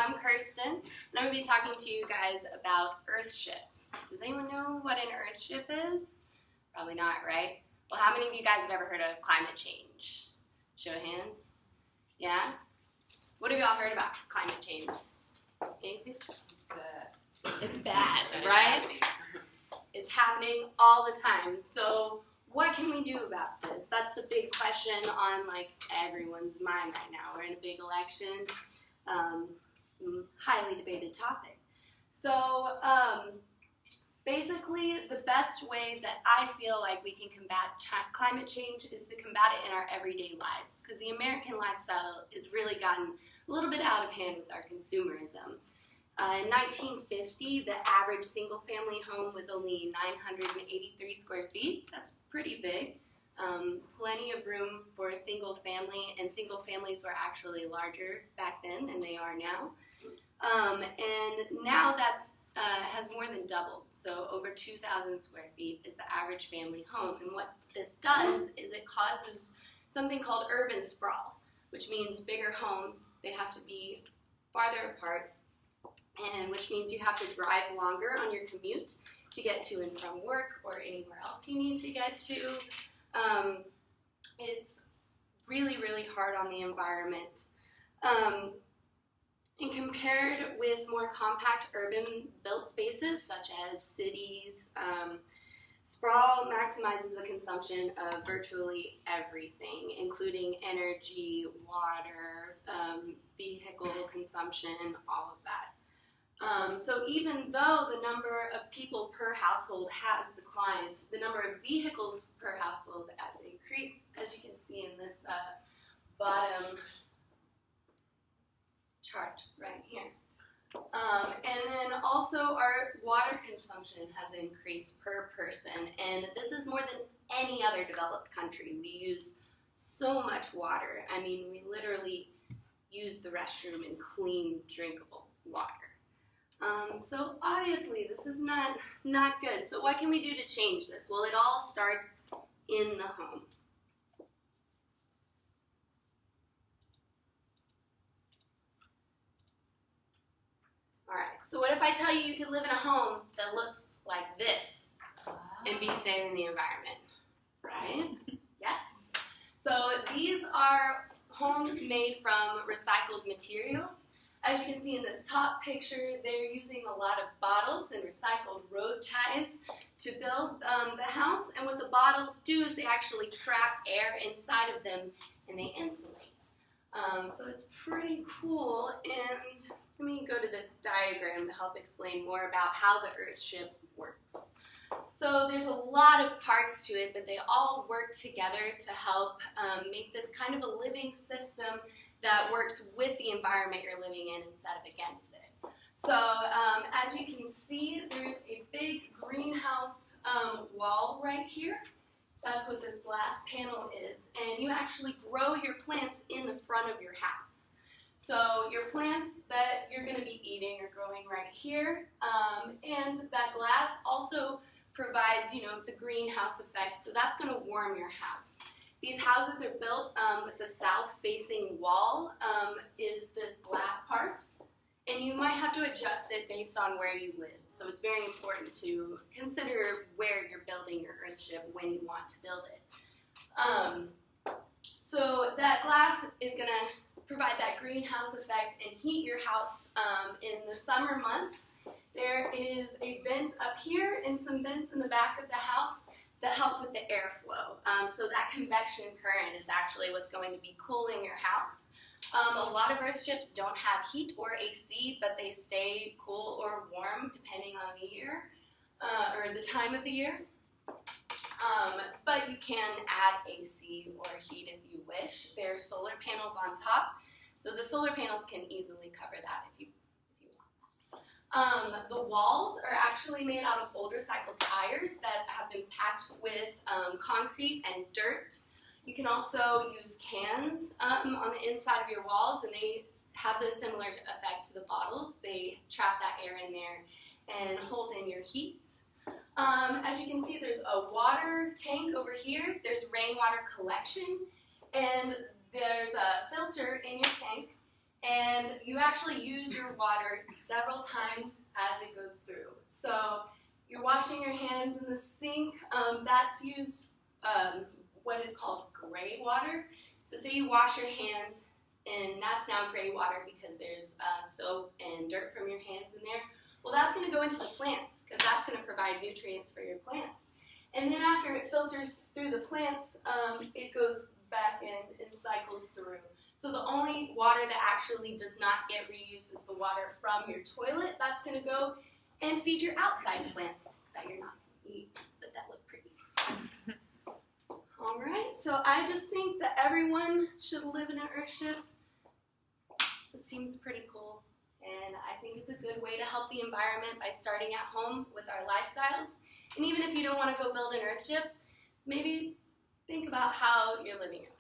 I'm Kirsten, and I'm going to be talking to you guys about Earthships. Does anyone know what an Earthship is? Probably not, right? Well, how many of you guys have ever heard of climate change? Show of hands. Yeah? What have y'all heard about climate change? Anything? It's bad, right? It's happening all the time. So what can we do about this? That's the big question on everyone's mind right now. We're in a big election, highly debated topic. So basically the best way that I feel like we can combat climate change is to combat it in our everyday lives, because the American lifestyle has really gotten a little bit out of hand with our consumerism. In 1950, the average single-family home was only 983 square feet. That's pretty big. Plenty of room for a single family, and single families were actually larger back then than they are now. And now that's has more than doubled, so over 2,000 square feet is the average family home. And what this does is it causes something called urban sprawl, which means bigger homes, they have to be farther apart, and which means you have to drive longer on your commute to get to and from work or anywhere else you need to get to. It's really, really hard on the environment. And compared with more compact urban built spaces such as cities, sprawl maximizes the consumption of virtually everything, including energy, water, vehicle consumption, all of that. So even though the number of people per household has declined, the number of vehicles per household has increased, as you can see in this bottom chart right here. And then also our water consumption has increased per person, and this is more than any other developed country. We use so much water. I mean, we literally use the restroom in clean, drinkable water. So obviously this is not good. So what can we do to change this? Well, it all starts in the home. Alright, so what if I tell you you could live in a home that looks like this and be saving the environment, right? Yes. So these are homes made from recycled materials. As you can see in this top picture, they're using a lot of bottles and recycled road ties to build the house. And what the bottles do is they actually trap air inside of them and they insulate. So it's pretty cool. And let me go to this diagram to help explain more about how the Earthship works. So there's a lot of parts to it, but they all work together to help make this kind of a living system that works with the environment you're living in instead of against it. So as you can see, there's a big greenhouse wall right here. That's what this glass panel is. And you actually grow your plants in the front of your house. So your plants that you're going to be eating are growing right here. And that glass also provides, the greenhouse effect. So that's going to warm your house. These houses are built with the south-facing wall is this glass part, and you might have to adjust it based on where you live. So it's very important to consider where you're building your Earthship when you want to build it. So that glass is going to provide that greenhouse effect and heat your house in the summer months. There is a vent up here and some vents in the back of the house that help with the airflow. So that convection current is actually what's going to be cooling your house. A lot of Earthships don't have heat or AC, but they stay cool or warm depending on the year, or the time of the year. But you can add AC or heat if you wish. There are solar panels on top, so the solar panels can easily cover that if you want. The walls are actually made out of old recycled tires that have been packed with concrete and dirt. You can also use cans on the inside of your walls, and they have the similar effect to the bottles. They trap that air in there and hold in your heat. As you can see, there's a water tank over here. There's rainwater collection, and there's a filter in your tank. and you actually use your water several times as it goes through. So you're washing your hands in the sink. That's used what is called gray water. So say you wash your hands, and that's now gray water because there's soap and dirt from your hands in there. Well, that's going to go into the plants because that's going to provide nutrients for your plants. And then after it filters through the plants, it goes back in and cycles through. So the only water that actually does not get reused is the water from your toilet. That's going to go and feed your outside plants that you're not going to eat, but that look pretty. All right, so I just think that everyone should live in an Earthship. It seems pretty cool, and I think it's a good way to help the environment by starting at home with our lifestyles. And even if you don't want to go build an Earthship, maybe think about how you're living your life.